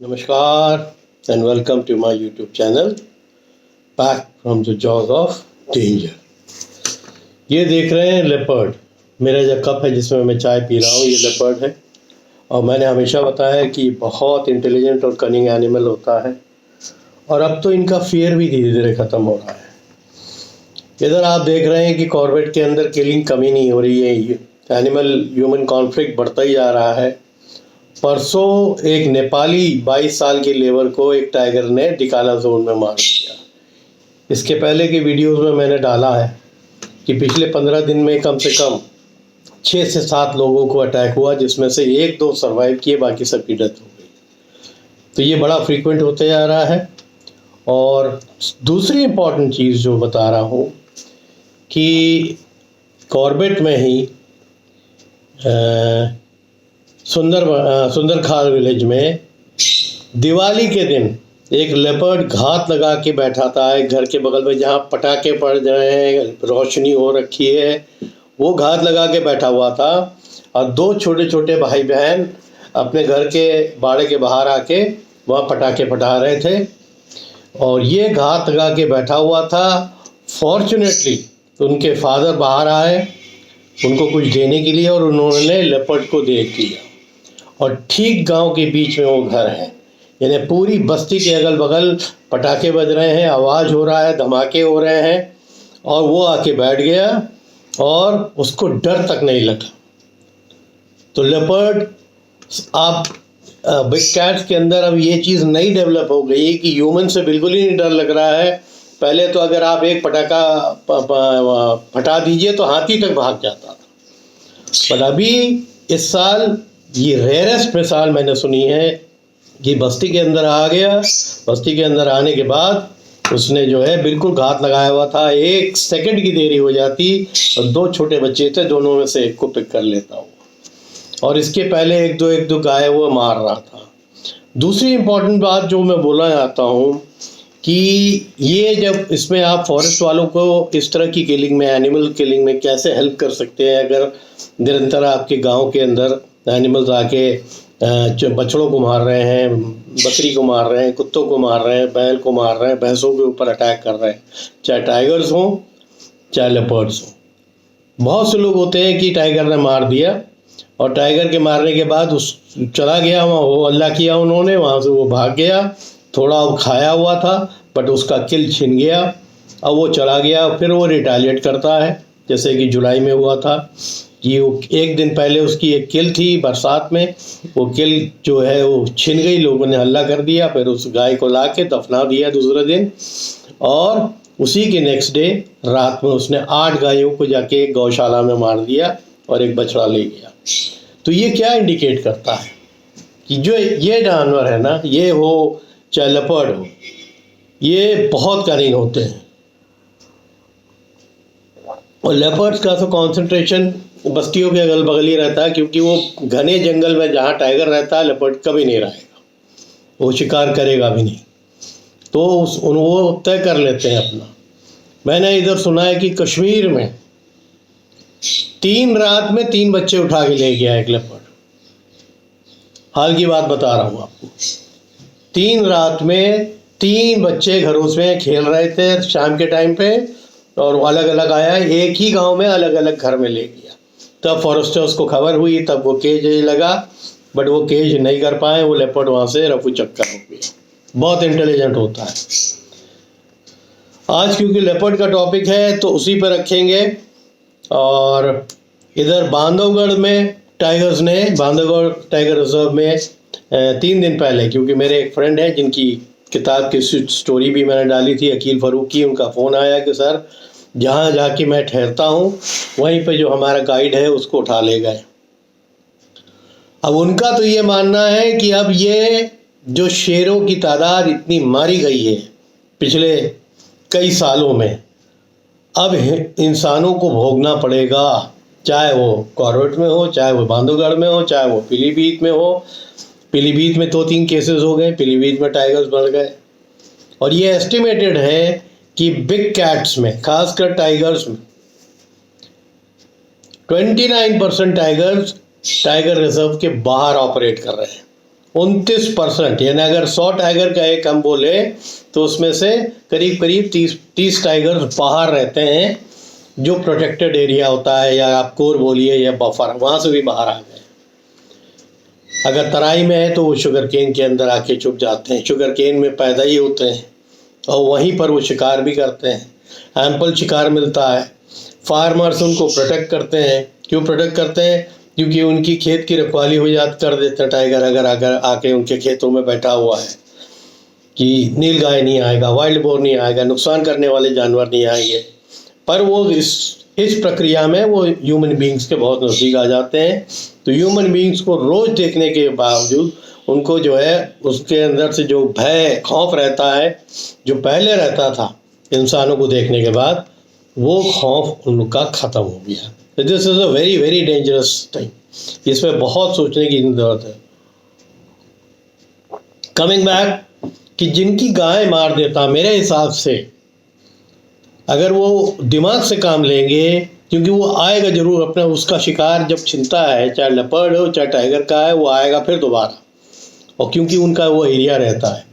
Namaskar and welcome to my YouTube channel back from the jaws of danger। ये देख रहे हैं leopard. मेरा जो कप है जिसमें मैं चाय पी रहा हूँ ये लेपर्ड है और मैंने हमेशा बताया है कि बहुत इंटेलिजेंट और कनिंग एनिमल होता है और अब तो इनका फियर भी धीरे धीरे ख़त्म हो रहा है। इधर आप देख रहे हैं कि कॉर्बेट के अंदर किलिंग कमी नहीं हो रही है, एनिमल ह्यूमन कॉन्फ्लिक्ट बढ़ता ही जा रहा है। परसों एक नेपाली 22 साल के लेबर को एक टाइगर ने डिकाला जोन में मार दिया। इसके पहले की वीडियोस में मैंने डाला है कि पिछले 15 दिन में कम से कम 6 से 7 लोगों को अटैक हुआ, जिसमें से 1-2 सर्वाइव किए, बाकी सबकी डेथ हो गई। तो ये बड़ा फ्रीक्वेंट होते जा रहा है। और दूसरी इम्पॉर्टेंट चीज़ जो बता रहा हूँ कि कॉर्बेट में ही सुंदरखाल विलेज में दिवाली के दिन एक लेपर्ड घात लगा के बैठा था। एक घर के बगल में जहाँ पटाखे पड़ रहे हैं, रोशनी हो रखी है, वो घात लगा के बैठा हुआ था और 2 छोटे छोटे भाई बहन अपने घर के बाड़े के बाहर आके वहाँ पटाखे फटा रहे थे और ये घात लगा के बैठा हुआ था। फॉर्चुनेटली उनके फादर बाहर आए उनको कुछ देने के लिए और उन्होंने लेपर्ड को देख लिया और ठीक गांव के बीच में वो घर है। यानी पूरी बस्ती के अगल बगल पटाखे बज रहे हैं, आवाज़ हो रहा है, धमाके हो रहे हैं और वो आके बैठ गया और उसको डर तक नहीं लगा। तो लेपर्ड, आप बिग कैट्स के अंदर अब ये चीज़ नई डेवलप हो गई कि ह्यूमन से बिल्कुल ही नहीं डर लग रहा है। पहले तो अगर आप एक पटाखा फटा दीजिए तो हाथी तक भाग जाता था, पर अभी इस साल ये रेयरेस्ट मिसाल मैंने सुनी है कि बस्ती के अंदर आ गया। बस्ती के अंदर आने के बाद उसने जो है बिल्कुल घात लगाया हुआ था। 1 सेकंड की देरी हो जाती और 2 छोटे बच्चे थे, दोनों में से एक को पिक कर लेता हूँ और इसके पहले एक दो गाय वो मार रहा था। दूसरी इम्पॉर्टेंट बात जो मैं बोलना चाहता हूँ कि ये जब इसमें आप फॉरेस्ट वालों को इस तरह की किलिंग में, एनिमल किलिंग में कैसे हेल्प कर सकते हैं। अगर निरंतर आपके गांव के अंदर एनिमल्स आके बछड़ों को मार रहे हैं, बकरी को मार रहे हैं, कुत्तों को मार रहे हैं, बैल को मार रहे हैं, भैंसों के ऊपर अटैक कर रहे हैं, चाहे टाइगर्स हों चाहे लेपर्ड्स हों। बहुत से लोग होते हैं कि टाइगर ने मार दिया और टाइगर के मारने के बाद उस चला गया वहाँ, वो अल्लाह किया उन्होंने, वहाँ से वो भाग गया। थोड़ा वो खाया हुआ था बट उसका किल छिन गया, अब वो चला गया, फिर वो रिटालिएट करता है। जैसे कि जुलाई में हुआ था कि वो 1 दिन पहले उसकी एक किल थी बरसात में, वो किल जो है वो छिन गई, लोगों ने हल्ला कर दिया, फिर उस गाय को ला के दफना दिया दूसरे दिन और उसी के नेक्स्ट डे रात में उसने 8 गायों को जाके एक गौशाला में मार दिया और एक बछड़ा ले गया। तो ये क्या इंडिकेट करता है कि जो ये जानवर है ना, ये हो चाहे लेपर्ड हो, ये बहुत कनिंग होते हैं। और लेपर्ड्स का तो कॉन्सेंट्रेशन बस्तियों के अगल बगल ही रहता है, क्योंकि वो घने जंगल में जहाँ टाइगर रहता है लेपर्ड कभी नहीं रहेगा, वो शिकार करेगा भी नहीं। तो वो तय कर लेते हैं अपना। मैंने इधर सुना है कि कश्मीर में 3 रात में 3 बच्चे उठा के ले गया एक लेपर्ड। हाल की बात बता रहा हूँ आपको। 3 रात में 3 बच्चे घरों में खेल रहे थे शाम के टाइम पे और अलग अलग आया, एक ही गांव में अलग अलग घर में ले गया। तब फॉरेस्टर्स को खबर हुई, तब वो केज लगा, बट वो केज नहीं कर पाए, वो लेपर्ड वहाँ से रफू चक्कर हो गया। बहुत इंटेलिजेंट होता है। आज क्योंकि लेपर्ड का टॉपिक है तो उसी पर रखेंगे। और इधर बांधवगढ़ में टाइगर्स ने, बांधवगढ़ टाइगर रिजर्व में 3 दिन पहले, क्योंकि मेरे एक फ्रेंड हैं जिनकी किताब की स्टोरी भी मैंने डाली थी, अकील फ़ारूक की, उनका फ़ोन आया कि सर जहाँ जाके मैं ठहरता हूँ वहीं पे जो हमारा गाइड है उसको उठा ले गए। अब उनका तो ये मानना है कि अब ये जो शेरों की तादाद इतनी मारी गई है पिछले कई सालों में, अब इंसानों को भोगना पड़ेगा, चाहे वो कॉर्बेट में हो, चाहे वो बांधवगढ़ में हो, चाहे वो पीलीभीत में हो। पीलीभीत में 2-3 केसेस हो गए, पीलीभीत में टाइगर्स बढ़ गए। और ये एस्टिमेटेड है कि बिग कैट्स में, खासकर टाइगर्स में 29% टाइगर्स टाइगर रिजर्व के बाहर ऑपरेट कर रहे हैं 29%, यानी अगर 100 टाइगर का एक हम बोले तो उसमें से करीब करीब 30 टाइगर बाहर रहते हैं, जो प्रोटेक्टेड एरिया होता है, या आप कोर बोलिए या बफर, वहाँ से भी बाहर आ गए। अगर तराई में है तो वो शुगर केन के अंदर आके छुप जाते हैं, शुगर केन में पैदा ही होते हैं और वहीं पर वो शिकार भी करते हैं, एम्पल शिकार मिलता है। फार्मर्स उनको प्रोटेक्ट करते हैं। क्यों प्रोटेक्ट करते हैं? क्योंकि उनकी खेत की रखवाली हो कर देते हैं टाइगर, अगर आके उनके खेतों में बैठा हुआ है कि नीलगाय नहीं आएगा, वाइल्ड बोर नहीं आएगा, नुकसान करने वाले जानवर नहीं आएंगे। पर वो इस प्रक्रिया में वो ह्यूमन बींग्स के बहुत नज़दीक आ जाते हैं। तो ह्यूमन बींग्स को रोज़ देखने के बावजूद उनको जो है उसके अंदर से जो भय खौफ रहता है, जो पहले रहता था इंसानों को देखने के बाद, वो खौफ उनका ख़त्म हो गया। This is a very very dangerous thing. इसमें बहुत सोचने की ज़रूरत है। कमिंग बैक, कि जिनकी गाय मार देता, मेरे हिसाब से अगर वो दिमाग से काम लेंगे, क्योंकि वो आएगा ज़रूर अपना, उसका शिकार जब छिनता है, चाहे लेपर्ड हो चाहे टाइगर का है, वो आएगा फिर दोबारा। और क्योंकि उनका वो एरिया रहता है,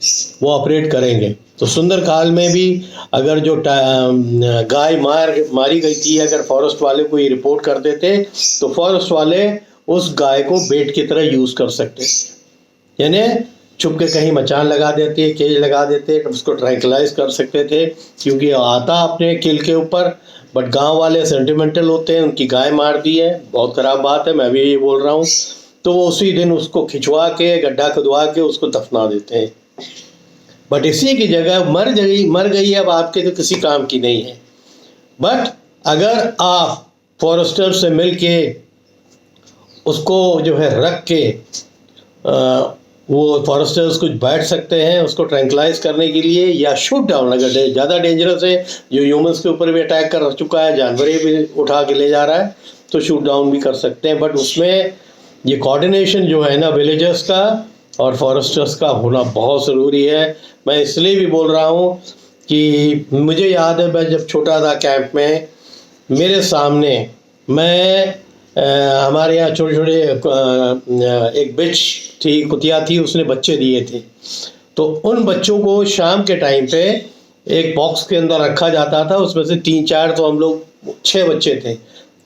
वो ऑपरेट करेंगे। तो सुंदरकांड में भी अगर जो गाय मारी गई थी, अगर फॉरेस्ट वाले को ये रिपोर्ट कर देते तो फॉरेस्ट वाले उस गाय को बेट की तरह यूज़ कर सकते थे, यानी छुप के कहीं मचान लगा देते, केज लगा देते, उसको ट्रैंक्लाइज कर सकते थे, क्योंकि आता अपने किल के ऊपर। बट गांव वाले सेंटिमेंटल होते हैं, उनकी गाय मार दी है, बहुत ख़राब बात है, मैं भी ये बोल रहा हूँ। तो वो उसी दिन उसको खिंचवा के, गड्ढा खुदवा के उसको दफना देते हैं। बट इसी की जगह मर गई अब आपके तो किसी काम की नहीं है। बट अगर आप फॉरेस्टर से मिल के उसको जो है रख के वो फॉरेस्टर्स कुछ बैठ सकते हैं उसको ट्रैंक्लाइज करने के लिए, या शूट डाउन, अगर ज़्यादा डेंजरस है, जो ह्यूमंस के ऊपर भी अटैक कर चुका है, जानवर भी उठा के ले जा रहा है, तो शूट डाउन भी कर सकते हैं। बट उसमें ये कोऑर्डिनेशन जो है ना विलेजर्स का और फॉरेस्टर्स का होना बहुत ज़रूरी है। मैं इसलिए भी बोल रहा हूँ कि मुझे याद है, मैं जब छोटा था कैंप में, मेरे सामने हमारे यहाँ छोटे छोटे एक बिच थी, कुतिया थी, उसने बच्चे दिए थे। तो उन बच्चों को शाम के टाइम पे एक बॉक्स के अंदर रखा जाता था, उसमें से 3-4 तो हम लोग 6 बच्चे थे,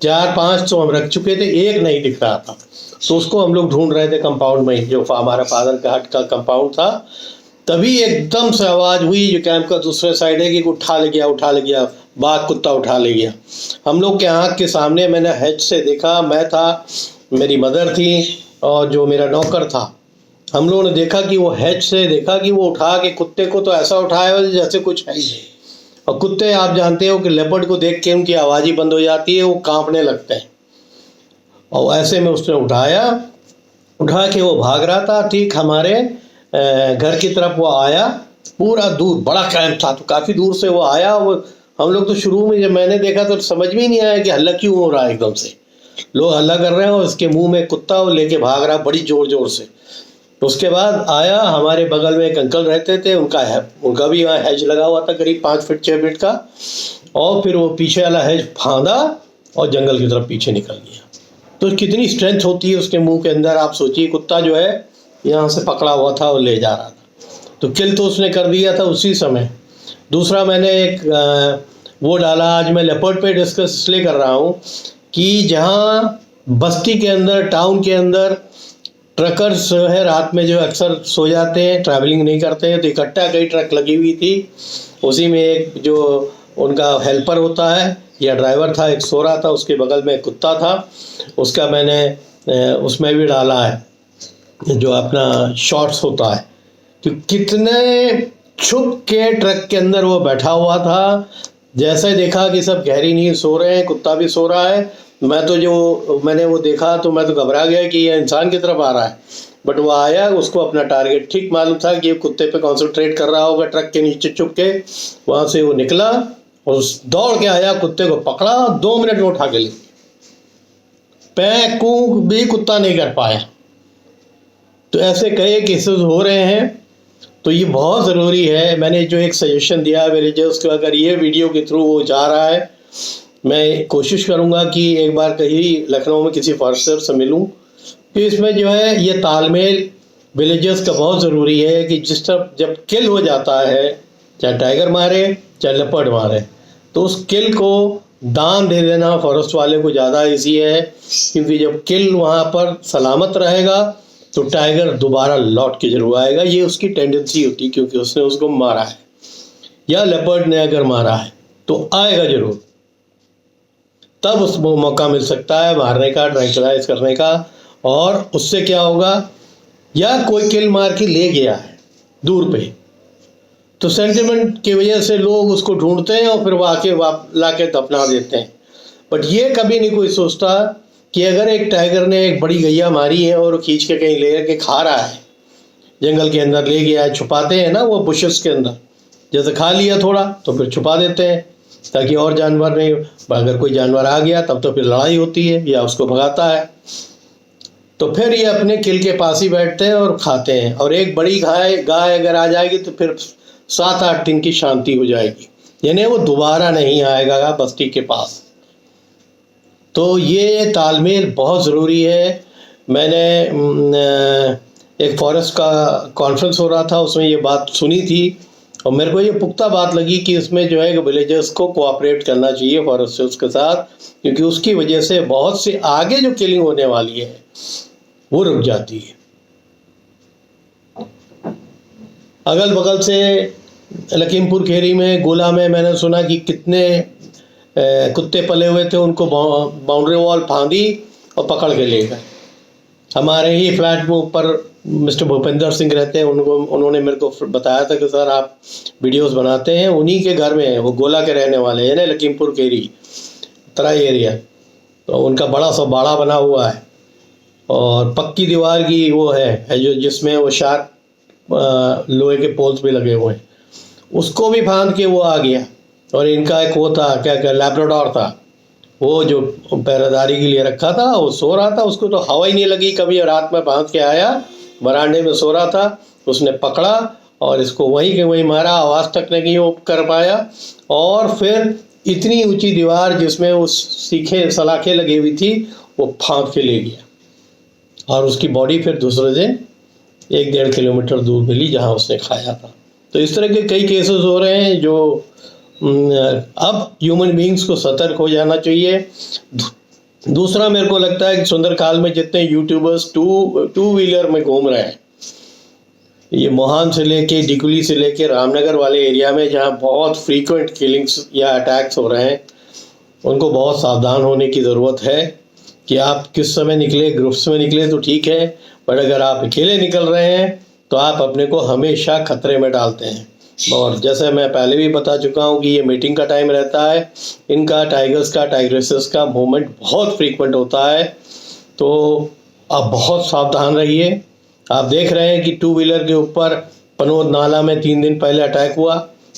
4-5 तो हम रख चुके थे, एक नहीं दिख रहा था। तो उसको हम लोग ढूंढ रहे थे कंपाउंड में, जो हमारा फादर का हट का कंपाउंड था। तभी एकदम से आवाज़ हुई जो कैंप का दूसरे साइड है कि उठा ले गया, बाघ कुत्ता उठा ले गया। हम लोग के आँख के सामने मैंने हैच से देखा, मैं था, मेरी मदर थी और जो मेरा नौकर था, हम लोगों ने देखा कि वो हैच से देखा कि वो उठा के कुत्ते को तो ऐसा उठाया जैसे कुछ है ही नहीं। और कुत्ते आप जानते हो कि लेपर्ड को देख के उनकी आवाज़ ही बंद हो जाती है, वो कांपने लगते हैं। और ऐसे में उसने उठा के वो भाग रहा था, ठीक हमारे घर की तरफ वो आया। पूरा दूर, बड़ा कैंप था तो काफ़ी दूर से वो आया। वो हम लोग तो शुरू में जब मैंने देखा तो समझ में ही नहीं आया कि हल्ला क्यों हो रहा है। एकदम से लोग हल्ला कर रहे हैं और उसके मुंह में कुत्ता वो लेके भाग रहा बड़ी ज़ोर से। तो उसके बाद आया, हमारे बगल में एक अंकल रहते थे, उनका भी वहाँ हैज लगा हुआ था करीब 5 फीट 6 फीट का। और फिर वो पीछे वाला हैज फांदा और जंगल की तरफ पीछे निकल गया। तो कितनी स्ट्रेंथ होती है उसके मुंह के अंदर, आप सोचिए। कुत्ता जो है यहाँ से पकड़ा हुआ था और ले जा रहा था, तो किल तो उसने कर दिया था उसी समय। दूसरा मैंने एक वो डाला, आज मैं लेपर्ड पे डिस्कस इसलिए कर रहा हूँ कि जहाँ बस्ती के अंदर, टाउन के अंदर ट्रकर्स जो है रात में जो अक्सर सो जाते हैं, ट्रैवलिंग नहीं करते हैं, तो इकट्ठा कई ट्रक लगी हुई थी। उसी में एक जो उनका हेल्पर होता है या ड्राइवर था, एक सो रहा था, उसके बगल में एक कुत्ता था, उसका मैंने उसमें भी डाला है जो अपना शॉर्ट्स होता है कि कितने छुप के ट्रक के अंदर वो बैठा हुआ था। जैसे देखा कि सब गहरी नींद सो रहे हैं, कुत्ता भी सो रहा है, मैंने वो देखा तो मैं तो घबरा गया कि ये इंसान की तरफ आ रहा है। बट वो आया, उसको अपना टारगेट ठीक मालूम था कि ये कुत्ते पे कॉन्सेंट्रेट कर रहा होगा, ट्रक के नीचे छुप के। वहाँ से वो निकला और दौड़ के आया, कुत्ते को पकड़ा, 2 मिनट में उठा के ले, पैं कूक भी कुत्ता नहीं कर पाया। तो ऐसे कई केसेस हो रहे हैं। तो ये बहुत ज़रूरी है। मैंने जो एक सजेशन दिया है विलेजर्स को, अगर ये वीडियो के थ्रू वो जा रहा है, मैं कोशिश करूँगा कि एक बार कहीं लखनऊ में किसी फॉरेस्टर से मिलूँ। तो इसमें जो है ये तालमेल विलेजर्स का बहुत ज़रूरी है कि जिस तरफ जब किल हो जाता है, चाहे टाइगर मारे चाहे लेपर्ड मारे, तो उस किल को दान दे देना फॉरेस्ट वाले को ज़्यादा इजी है, क्योंकि जब किल वहाँ पर सलामत रहेगा तो टाइगर दोबारा लौट के जरूर आएगा। ये उसकी टेंडेंसी होती है, क्योंकि उसने उसको मारा है या लेपर्ड ने अगर मारा है तो आएगा जरूर। तब उसको मौका मिल सकता है मारने का, ट्रैंक्विलाइज करने का। और उससे क्या होगा, या कोई किल मार के ले गया है दूर पे, तो सेंटिमेंट की वजह से लोग उसको ढूंढते हैं और फिर वो आके ला के दफना देते हैं। बट ये कभी नहीं कोई सोचता कि अगर एक टाइगर ने एक बड़ी गैया मारी है और खींच के कहीं ले के खा रहा है, जंगल के अंदर ले गया है, छुपाते हैं ना वो बुशेस के अंदर, जैसे खा लिया थोड़ा तो फिर छुपा देते हैं ताकि और जानवर नहीं, अगर कोई जानवर आ गया तब तो फिर लड़ाई होती है या उसको भगाता है। तो फिर ये अपने किल के पास ही बैठते हैं और खाते हैं। और एक बड़ी गाय अगर आ जाएगी तो फिर 7-8 दिन की शांति हो जाएगी, यानी वो दोबारा नहीं आएगा बस्ती के पास। तो ये तालमेल बहुत ज़रूरी है। मैंने एक फॉरेस्ट का कॉन्फ्रेंस हो रहा था, उसमें ये बात सुनी थी और मेरे को ये पुख्ता बात लगी कि इसमें जो है विलेजर्स को कोऑपरेट करना चाहिए फॉरेस्टर्स के साथ, क्योंकि उसकी वजह से बहुत से आगे जो किलिंग होने वाली है वो रुक जाती है। अगल बगल से लखीमपुर खीरी में, गोला में मैंने सुना कि कितने कुत्ते पले हुए थे, उनको बाउंड्री वॉल फांदी और पकड़ के ले गए। हमारे ही फ्लैट में ऊपर मिस्टर भूपेंद्र सिंह रहते हैं, उन्होंने मेरे को बताया था कि सर आप वीडियोस बनाते हैं, उन्हीं के घर में है, वो गोला के रहने वाले हैं ना, लखीमपुर खीरी तराई एरिया। तो उनका बड़ा सा बाड़ा बना हुआ है और पक्की दीवार की वो है जो जिसमें वो शार्प लोहे के पोल्स भी लगे हुए हैं, उसको भी फांद के वो आ गया। और इनका एक वो था, क्या लैब्राडोर था, वो जो पहरेदारी के लिए रखा था, वो सो रहा था, उसको तो हवा ही नहीं लगी कभी। रात में बांध के आया, बरांडे में सो रहा था, उसने पकड़ा और इसको वहीं के वहीं मारा, आवाज़ तक नहीं वो कर पाया। और फिर इतनी ऊंची दीवार जिसमें वो सलाखें लगी हुई थी, वो फांद के ले गया और उसकी बॉडी फिर दूसरे दिन 1-1.5 किलोमीटर दूर मिली जहाँ उसने खाया था। तो इस तरह के कई केसेस हो रहे हैं जो अब ह्यूमन बींग्स को सतर्क हो जाना चाहिए। दूसरा मेरे को लगता है कि सुंदरकाल में जितने यूट्यूबर्स टू व्हीलर में घूम रहे हैं, ये मोहान से लेके डिकुली से लेके रामनगर वाले एरिया में जहाँ बहुत फ्रीक्वेंट किलिंग्स या अटैक्स हो रहे हैं, उनको बहुत सावधान होने की ज़रूरत है कि आप किस समय निकले। ग्रुप्स में निकले तो ठीक है, पर अगर आप अकेले निकल रहे हैं तो आप अपने को हमेशा खतरे में डालते हैं। और जैसे मैं पहले भी बता चुका हूँ कि ये मीटिंग का टाइम रहता है, इनका टाइगर्स का टाइग्रेसेस का मूवमेंट बहुत फ्रीक्वेंट होता है, तो आप बहुत सावधान रहिए। आप देख रहे हैं कि टू व्हीलर के ऊपर पनोद नाला में 3 दिन पहले अटैक हुआ।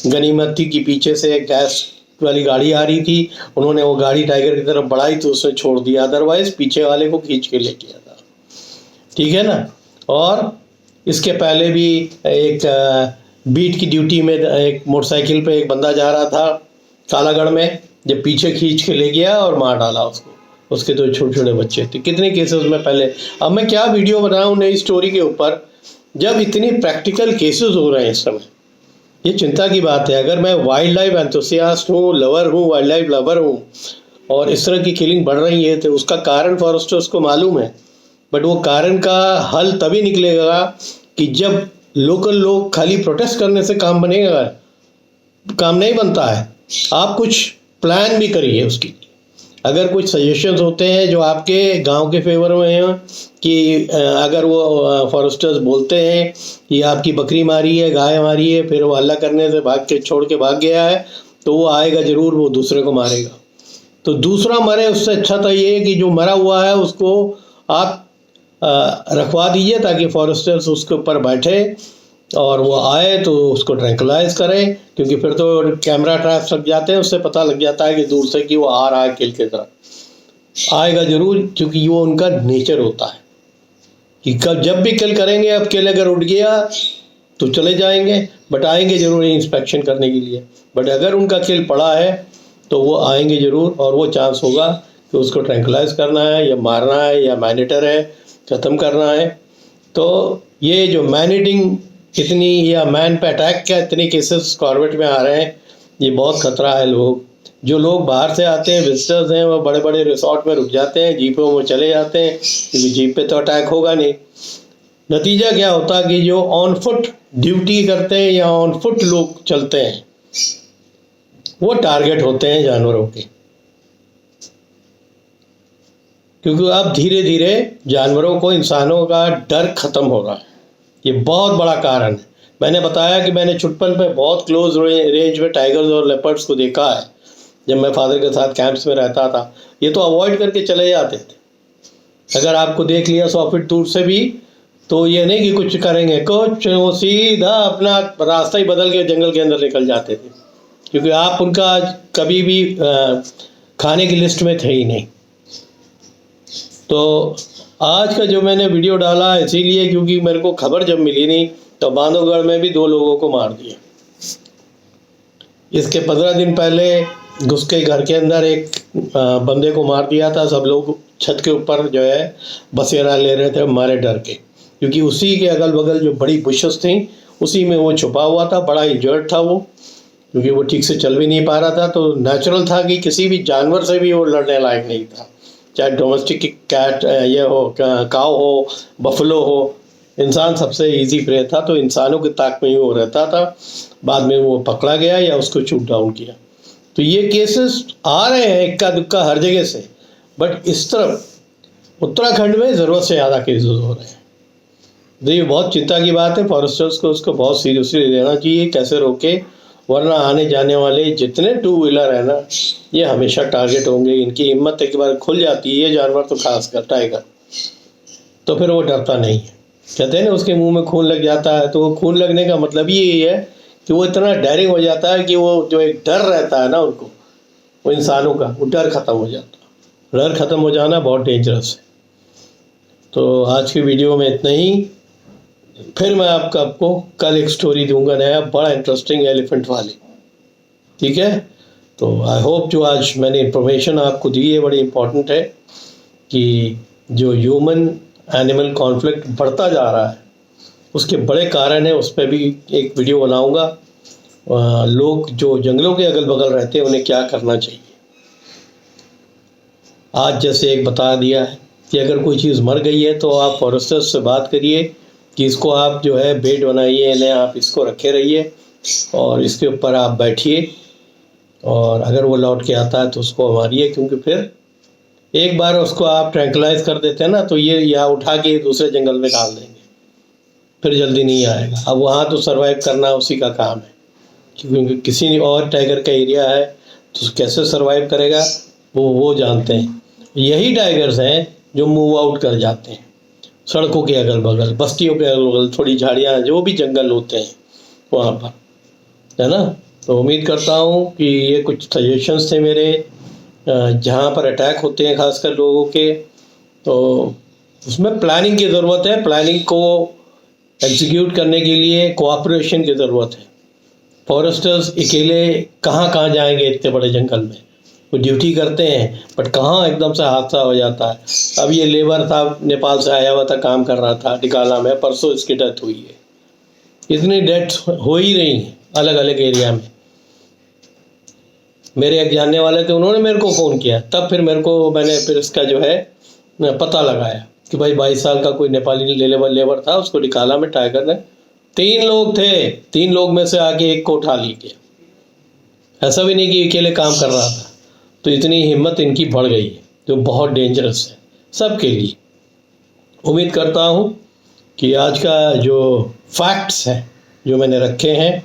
गनीमत थी कि पीछे से एक गैस वाली गाड़ी आ रही थी, उन्होंने वो गाड़ी टाइगर की तरफ बढ़ाई तो उसने छोड़ दिया, अदरवाइज पीछे वाले को खींच के ले गया था, ठीक है ना। और इसके पहले भी एक बीट की ड्यूटी में एक मोटरसाइकिल पे एक बंदा जा रहा था कालागढ़ में, जब पीछे खींच के ले गया और मार डाला उसको, उसके तो छोटे छोटे बच्चे थे। कितने केसेस में पहले, अब मैं क्या वीडियो बना रहा हूँ नई स्टोरी के ऊपर, जब इतनी प्रैक्टिकल केसेस हो रहे हैं इस समय, ये चिंता की बात है। अगर मैं वाइल्ड लाइफ एंथुसियास्ट हूँ, लवर हूँ, वाइल्ड लाइफ लवर हूँ, और इस तरह की किलिंग बढ़ रही है, तो उसका कारण फॉरेस्टर्स को मालूम है। बट वो कारण का हल तभी निकलेगा कि जब लोकल लोग, खाली प्रोटेस्ट करने से काम बनेगा, काम नहीं बनता है। आप कुछ प्लान भी करिए उसकी। अगर कुछ सजेशंस होते हैं जो आपके गांव के फेवर में हैं, कि अगर वो फॉरेस्टर्स बोलते हैं कि आपकी बकरी मारी है, गाय मारी है, फिर वो हल्ला करने से भाग के छोड़ के भाग गया है, तो वो आएगा ज़रूर, वो दूसरे को मारेगा। तो दूसरा मरे उससे अच्छा तो ये कि जो मरा हुआ है उसको आप रखवा दीजिए, ताकि फॉरेस्टर्स उसके ऊपर बैठे और वो आए तो उसको ट्रैंक्विलाइज करें, क्योंकि फिर तो कैमरा ट्रैप्स लग जाते हैं, उससे पता लग जाता है कि दूर से कि वो आ रहा है, किल की तरफ आएगा ज़रूर, क्योंकि वो उनका नेचर होता है कि कब जब भी किल करेंगे। अब किल अगर उठ गया तो चले जाएंगे, बट आएंगे ज़रूर इंस्पेक्शन करने के लिए। बट अगर उनका किल पड़ा है तो वो आएंगे ज़रूर, और वो चांस होगा कि उसको ट्रैंक्विलाइज करना है या मारना है या मैनेटर है ख़त्म करना है। तो ये जो मैन ईटिंग इतनी या मैन पे अटैक का इतने केसेस कॉर्बेट में आ रहे हैं, ये बहुत खतरा है। जो लोग बाहर से आते हैं, विजिटर्स हैं, वो बड़े बड़े रिसोर्ट में रुक जाते हैं, जीपों में चले जाते हैं, क्योंकि जीप पे तो अटैक होगा नहीं। नतीजा क्या होता है कि जो ऑन फुट ड्यूटी करते हैं या ऑन फुट लोग चलते हैं, वो टारगेट होते हैं जानवरों के, क्योंकि अब धीरे धीरे जानवरों को इंसानों का डर खत्म हो रहा है। ये बहुत बड़ा कारण है। मैंने बताया कि मैंने चुटपल पे बहुत क्लोज रेंज में टाइगर्स और लेपर्ड्स को देखा है जब मैं फादर के साथ कैंप्स में रहता था। ये तो अवॉइड करके चले जाते थे। अगर आपको देख लिया 100 फीट दूर से भी, तो ये नहीं कि कुछ करेंगे, कुछ वो सीधा अपना रास्ता ही बदल के जंगल के अंदर निकल जाते थे, क्योंकि आप उनका कभी भी खाने की लिस्ट में थे ही नहीं। तो आज का जो मैंने वीडियो डाला इसीलिए क्योंकि मेरे को खबर जब मिली नहीं, तो बांधवगढ़ में भी 2 लोगों को मार दिया। इसके 15 दिन पहले घुस के घर के अंदर एक बंदे को मार दिया था। सब लोग छत के ऊपर जो है बसेरा ले रहे थे मारे डर के, क्योंकि उसी के अगल बगल जो बड़ी बुशेस थी उसी में वो छुपा हुआ था। बड़ा इंजर्ड था वो, क्योंकि वो ठीक से चल भी नहीं पा रहा था। तो नेचुरल था कि किसी भी जानवर से भी वो लड़ने लायक नहीं था, चाहे डोमेस्टिक कैट ये हो, काव हो, बफलो हो। इंसान सबसे इजी प्रे था, तो इंसानों के ताक में ही वो रहता था। बाद में वो पकड़ा गया या उसको शूट डाउन किया। तो ये केसेस आ रहे हैं इक्का दुक्का हर जगह से, बट इस तरफ उत्तराखंड में ज़रूरत से ज़्यादा केसेस हो रहे हैं। तो ये बहुत चिंता की बात है। फॉरेस्टर्स को उसको बहुत सीरियसली लेना चाहिए, कैसे रोके, वरना आने जाने वाले जितने 2 व्हीलर है ना, ये हमेशा टारगेट होंगे। इनकी हिम्मत एक बार खुल जाती है, ये जानवर तो खास कर टाइगर, तो फिर वो डरता नहीं है। कहते हैं ना उसके मुंह में खून लग जाता है, तो वो खून लगने का मतलब ही यही है कि वो इतना डेयरिंग हो जाता है कि वो जो एक डर रहता है ना उनको, वो इंसानों का, वो डर खत्म हो जाता है। डर खत्म हो जाना बहुत डेंजरस है। तो आज की वीडियो में इतना ही। फिर मैं आपको कल एक स्टोरी दूंगा नया, बड़ा इंटरेस्टिंग, एलिफेंट वाली। ठीक है, तो आई होप जो आज मैंने इन्फॉर्मेशन आपको दी है बड़ी इम्पोर्टेंट है, कि जो ह्यूमन एनिमल कॉन्फ्लिक्ट बढ़ता जा रहा है उसके बड़े कारण है। उस पर भी एक वीडियो बनाऊंगा। लोग जो जंगलों के अगल बगल रहते हैं उन्हें क्या करना चाहिए। आज जैसे एक बता दिया है कि अगर कोई चीज़ मर गई है तो आप फॉरेस्टर्स से बात करिए कि इसको आप जो है बेड बनाइए, इन्हें आप इसको रखे रहिए और इसके ऊपर आप बैठिए, और अगर वो लौट के आता है तो उसको मारिए, क्योंकि फिर एक बार उसको आप ट्रैंक्लाइज कर देते हैं ना, तो ये यहाँ उठा के दूसरे जंगल में डाल देंगे, फिर जल्दी नहीं आएगा। अब वहाँ तो सर्वाइव करना उसी का काम है, क्योंकि किसी और टाइगर का एरिया है तो कैसे सर्वाइव करेगा वो जानते हैं। यही टाइगर्स हैं जो मूव आउट कर जाते हैं सड़कों के अगल बगल, बस्तियों के अगल बगल, थोड़ी झाड़ियाँ, जो भी जंगल होते हैं वहाँ पर, है ना। तो उम्मीद करता हूँ कि ये कुछ सजेशंस थे मेरे, जहाँ पर अटैक होते हैं खासकर लोगों के, तो उसमें प्लानिंग की ज़रूरत है। प्लानिंग को एग्जीक्यूट करने के लिए कोऑपरेशन की ज़रूरत है। फॉरेस्टर्स अकेले कहाँ कहाँ जाएंगे इतने बड़े जंगल में, वो ड्यूटी करते हैं, बट कहाँ एकदम से हादसा हो जाता है। अब ये लेबर था, नेपाल से आया हुआ था, काम कर रहा था टिकाला में, परसों इसकी डेथ हुई है। इतनी डेथ हो ही रही हैं अलग अलग एरिया में। मेरे एक जानने वाले थे, उन्होंने मेरे को फ़ोन किया, तब फिर मैंने फिर इसका जो है पता लगाया कि भाई 22 साल का कोई नेपाली लेबर था, उसको टिकाला में टाइगर ने, 3 लोग थे, 3 लोग में से आके एक को उठा ली गया। ऐसा भी नहीं कि अकेले काम कर रहा था। तो इतनी हिम्मत इनकी बढ़ गई है, जो बहुत डेंजरस है सबके लिए। उम्मीद करता हूँ कि आज का जो फैक्ट्स हैं जो मैंने रखे हैं,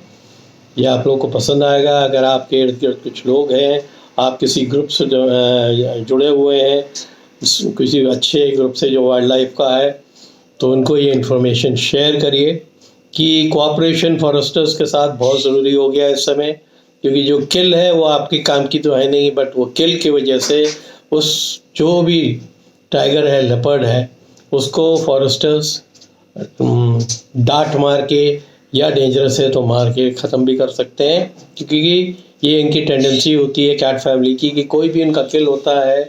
ये आप लोगों को पसंद आएगा। अगर आपके इर्द गिर्द कुछ लोग हैं, आप किसी ग्रुप से जुड़े हुए हैं, किसी अच्छे ग्रुप से जो वाइल्ड लाइफ का है, तो उनको ये इन्फॉर्मेशन शेयर करिए कि कोऑपरेशन फॉरेस्टर्स के साथ बहुत ज़रूरी हो गया इस समय, क्योंकि जो किल है वो आपके काम की तो है नहीं, बट वो किल की वजह से उस जो भी टाइगर है, लेपर्ड है, उसको फॉरेस्टर्स डांट मार के या डेंजरस है तो मार के ख़त्म भी कर सकते हैं, क्योंकि ये इनकी टेंडेंसी होती है कैट फैमिली की कि कोई भी उनका किल होता है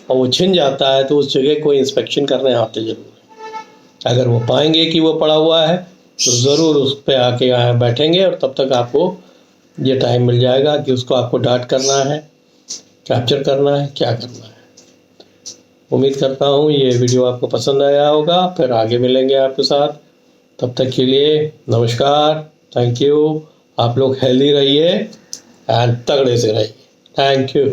और वो छिन जाता है तो उस जगह को इंस्पेक्शन करने आते ज़रूर। अगर वो पाएंगे कि वो पड़ा हुआ है तो ज़रूर उस पे आके यहाँ बैठेंगे और तब तक आपको ये टाइम मिल जाएगा कि उसको आपको डाट करना है, कैप्चर करना है, क्या करना है। उम्मीद करता हूँ ये वीडियो आपको पसंद आया होगा। फिर आगे मिलेंगे आपके साथ, तब तक के लिए नमस्कार, थैंक यू। आप लोग हेल्दी रहिए एंड तगड़े से रहिए। Thank you.